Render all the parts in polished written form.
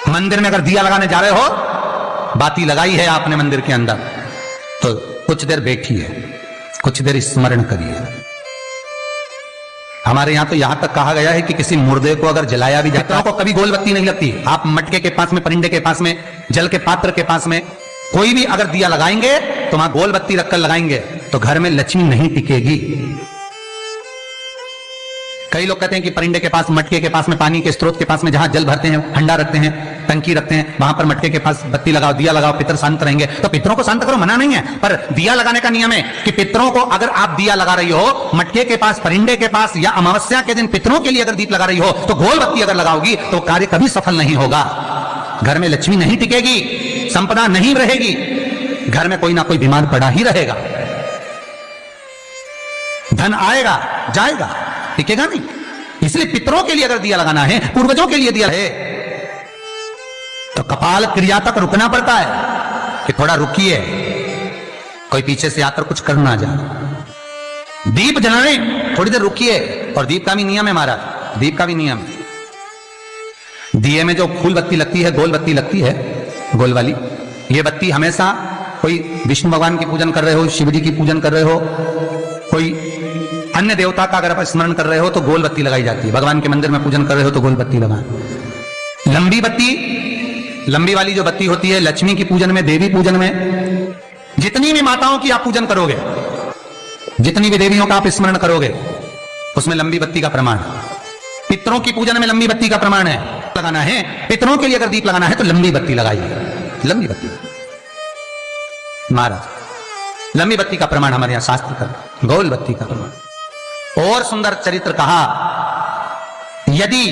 मंदिर में अगर दिया लगाने जा रहे हो, बाती लगाई है आपने मंदिर के अंदर, तो कुछ देर बैठिए, कुछ देर स्मरण करिए। हमारे यहां तो यहां तक कहा गया है कि किसी मुर्दे को अगर जलाया भी जाता है तो कभी गोल बत्ती नहीं लगती। आप मटके के पास में, परिंदे के पास में, जल के पात्र के पास में कोई भी अगर दिया लगाएंगे तो वहां गोल बत्ती रखकर लगाएंगे तो घर में लक्ष्मी नहीं टिकेगी। कई लोग कहते हैं कि परिंदे के पास, मटके के पास में, पानी के स्रोत के पास में जहां जल भरते हैं, हंडा रखते हैं, टंकी रखते हैं, वहां पर मटके के पास बत्ती लगाओ, दिया लगाओ, पितर शांत रहेंगे। तो पितरों को शांत करो, मना नहीं है, पर दिया लगाने का नियम है कि पितरों को अगर आप दिया लगा रही हो मटके के पास, परिंदे के पास, या अमावस्या के दिन पितरों के लिए अगर दीप लगा रही हो तो गोल बत्ती अगर लगाओगी तो कार्य कभी सफल नहीं होगा। घर में लक्ष्मी नहीं टिकेगी, संपदा नहीं रहेगी, घर में कोई ना कोई बीमार पड़ा ही रहेगा। धन आएगा जाएगा, टिकेगा नहीं। इसलिए पितरों के लिए अगर दिया लगाना है, पूर्वजों के लिए दिया है, तो कपाल क्रिया तक रुकना पड़ता है कि थोड़ा रुकिए, कोई पीछे से आकर कुछ करना जाए। दीप जलाने थोड़ी देर रुकिए, और दीप का भी नियम है महाराज, दीप का भी नियम है। दिए में जो फूल बत्ती लगती है, गोल बत्ती लगती है, गोल वाली, ये बत्ती हमेशा कोई विष्णु भगवान की पूजन कर रहे हो, शिव जी की पूजन कर रहे हो, कोई अन्य देवता का अगर आप स्मरण कर रहे हो तो गोल बत्ती लगाई जाती है। भगवान के मंदिर में पूजन कर रहे हो तो गोल बत्ती लगाएं। लंबी बत्ती, लंबी वाली जो बत्ती होती है लक्ष्मी की पूजन में, देवी पूजन में, जितनी भी माताओं की आप पूजन करोगे, जितनी भी देवियों का आप स्मरण करोगे, उसमें लंबी बत्ती का प्रमाण है। पितरों की पूजन में लंबी बत्ती का प्रमाण है। लगाना है पितरों के लिए अगर दीप लगाना है तो लंबी बत्ती लगाइए, लंबी बत्ती महाराज, लंबी बत्ती का प्रमाण हमारे यहां शास्त्र का, गोल बत्ती का प्रमाण। और सुंदर चरित्र कहा, यदि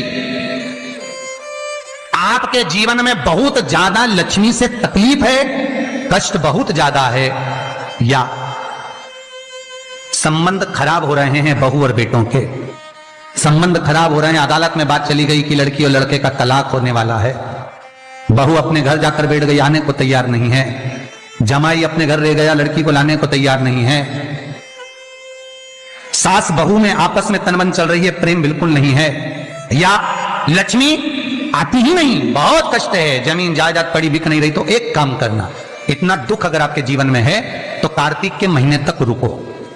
आपके जीवन में बहुत ज्यादा लक्ष्मी से तकलीफ है, कष्ट बहुत ज्यादा है, या संबंध खराब हो रहे हैं, बहू और बेटों के संबंध खराब हो रहे हैं, अदालत में बात चली गई कि लड़की और लड़के का तलाक होने वाला है, बहू अपने घर जाकर बैठ गई, आने को तैयार नहीं है, जमाई अपने घर रह गया, लड़की को लाने को तैयार नहीं है, सास बहू में आपस में तनमन चल रही है, प्रेम बिल्कुल नहीं है, या लक्ष्मी आती ही नहीं, बहुत कष्ट है, जमीन जायदाद पड़ी बिक नहीं रही, तो एक काम करना, इतना दुख अगर आपके जीवन में है तो कार्तिक के महीने तक रुको,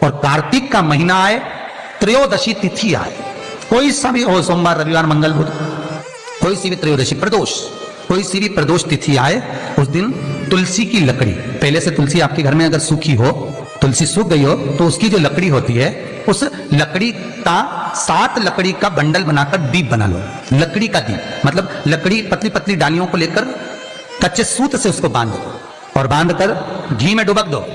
और कार्तिक का महीना आए, त्रयोदशी तिथि आए, कोई सा भी हो, सोमवार, रविवार, मंगल, बुध, कोई सी भी त्रयोदशी, प्रदोष, कोई सी भी प्रदोष तिथि आए, उस दिन तुलसी की लकड़ी, पहले से तुलसी आपके घर में अगर सूखी हो, तुलसी सूख गई हो तो उसकी जो लकड़ी होती है, उस लकड़ी का 7 लकड़ी का बंडल बनाकर दीप बना लो। लकड़ी का दीप मतलब लकड़ी, पतली पतली डालियों को लेकर कच्चे सूत से उसको बांध दो, और बांधकर घी में डुबक दो।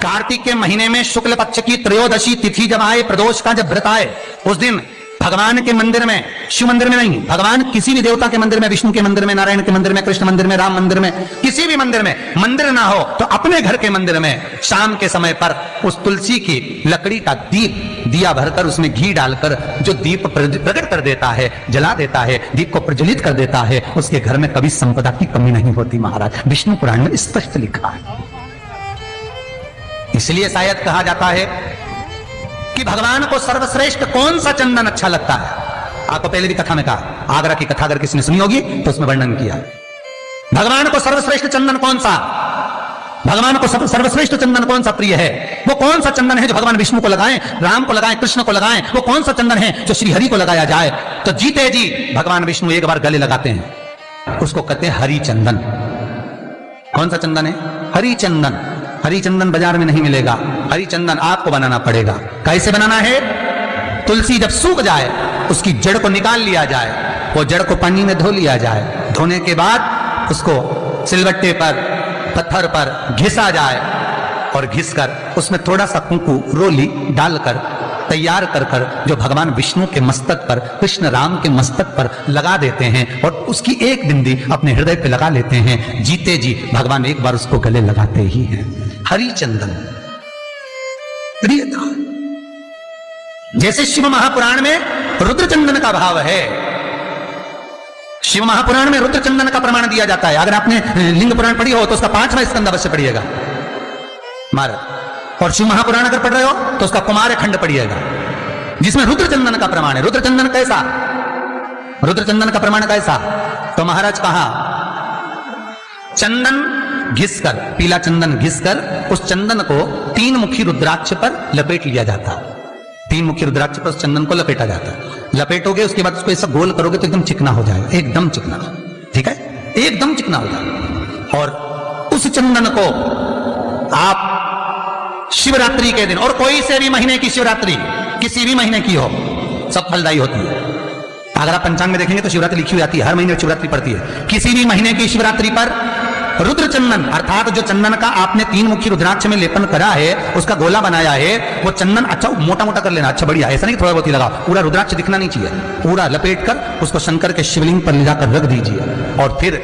कार्तिक के महीने में शुक्ल पक्ष की त्रयोदशी तिथि जब आए, प्रदोष का जब व्रत आए, उस दिन भगवान के मंदिर में, शिव मंदिर में नहीं, भगवान किसी भी देवता के मंदिर में, विष्णु के मंदिर में, नारायण के मंदिर में, कृष्ण मंदिर में, राम मंदिर में, किसी भी मंदिर में, मंदिर ना हो तो अपने घर के मंदिर में शाम के समय पर उस तुलसी की लकड़ी का दीप, दिया भरकर उसमें घी डालकर जो दीप प्रकट कर देता है, जला देता है, दीप को प्रज्वलित कर देता है, उसके घर में कभी संपदा की कमी नहीं होती महाराज। विष्णु पुराण में स्पष्ट लिखा है। इसलिए शायद कहा जाता है कि भगवान को सर्वश्रेष्ठ कौन सा चंदन अच्छा लगता है। आपको पहले भी कथा में कहा, आगरा की कथा अगर किसी ने सुनी होगी तो उसमें वर्णन किया, भगवान को सर्वश्रेष्ठ चंदन कौन सा, भगवान को सर्वश्रेष्ठ चंदन कौन सा प्रिय है, वो कौन सा चंदन है जो भगवान विष्णु को लगाएं, राम को लगाएं, कृष्ण को लगाएं, वो कौन सा चंदन है जो श्री हरि को लगाया जाए। तो जीते जी भगवान विष्णु एक बार गले लगाते हैं, उसको कहते हैं हरि चंदन। कौन सा चंदन है? हरि चंदन। हरि चंदन बाजार में नहीं मिलेगा, हरि चंदन आपको बनाना पड़ेगा। कैसे बनाना है? तुलसी जब सूख जाए उसकी जड़ को निकाल लिया जाए, वो जड़ को पानी में धो लिया जाए, धोने के बाद उसको सिलबट्टे पर, पत्थर पर घिसा जाए, और घिसकर उसमें थोड़ा सा कुंकू, रोली डालकर तैयार कर कर जो भगवान विष्णु के मस्तक पर, कृष्ण राम के मस्तक पर लगा देते हैं, और उसकी एक बिंदी अपने हृदय पे लगा लेते हैं। जीते जी भगवान एक बार उसको गले लगाते ही हैं। हरि चंदन प्रियता। जैसे शिव महापुराण में रुद्र चंदन का भाव है, शिव महापुराण में रुद्र चंदन का प्रमाण दिया जाता है। अगर आपने लिंग पुराण पढ़ी हो तो उसका 5वां स्कंद अवश्य पढ़िएगा महाराज, और शिव महापुराण अगर पढ़ रहे हो तो उसका कुमार खंड पढ़िएगा, जिसमें रुद्र चंदन का प्रमाण है। रुद्र चंदन कैसा? रुद्र चंदन का प्रमाण कैसा? तो महाराज कहा चंदन घिसकर, पीला चंदन घिसकर उस चंदन को 3 मुखी रुद्राक्ष पर लपेट लिया जाता। 3 मुखी रुद्राक्ष पर उस चंदन को लपेटा जाता। लपेटोगे उसके बाद उसको ऐसा गोल करोगे तो एकदम चिकना हो जाएगा, एकदम चिकना, ठीक है, एकदम चिकना हो जाएगा। और उस चंदन को आप शिवरात्रि के दिन, और कोई से भी महीने की शिवरात्रि, किसी भी महीने की हो, सब फलदायी होती है। अगर आप पंचांग में देखेंगे तो शिवरात्रि लिखी हुई आती है, हर महीने शिवरात्रि पड़ती है। किसी भी महीने की शिवरात्रि पर रुद्र चंदन अर्थात जो चंदन का आपने 3 मुखी रुद्राक्ष में लेपन करा है, उसका गोला बनाया है, वो चंदन अच्छा मोटा मोटा कर लेना, अच्छा बढ़िया, ऐसा नहीं थोड़ा बहुत ही लगा, पूरा रुद्राक्ष दिखना नहीं चाहिए, पूरा लपेट कर उसको शंकर के शिवलिंग पर ले जाकर रख दीजिए और फिर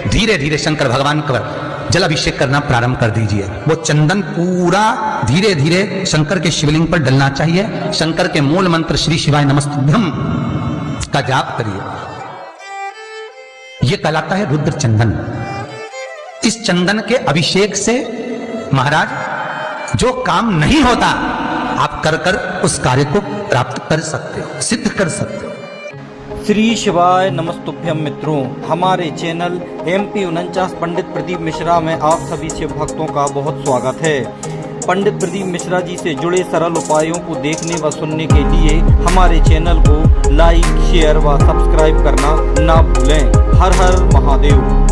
धीरे धीरे शंकर भगवान का जल अभिषेक करना प्रारंभ कर दीजिए। वो चंदन पूरा धीरे धीरे शंकर के शिवलिंग पर डलना चाहिए। शंकर के मूल मंत्र श्री शिवाय नमस्तुभ्यं का जाप करिए। यह कहलाता है रुद्र चंदन। इस चंदन के अभिषेक से महाराज जो काम नहीं होता आप कर कर उस कार्य को प्राप्त कर सकते हो, सिद्ध कर सकते हो। श्री शिवाय नमस्तुभ्यम मित्रों, हमारे चैनल MP49 पंडित प्रदीप मिश्रा में आप सभी शिव भक्तों का बहुत स्वागत है। पंडित प्रदीप मिश्रा जी से जुड़े सरल उपायों को देखने व सुनने के लिए हमारे चैनल को लाइक, शेयर व सब्सक्राइब करना ना भूलें। हर हर महादेव।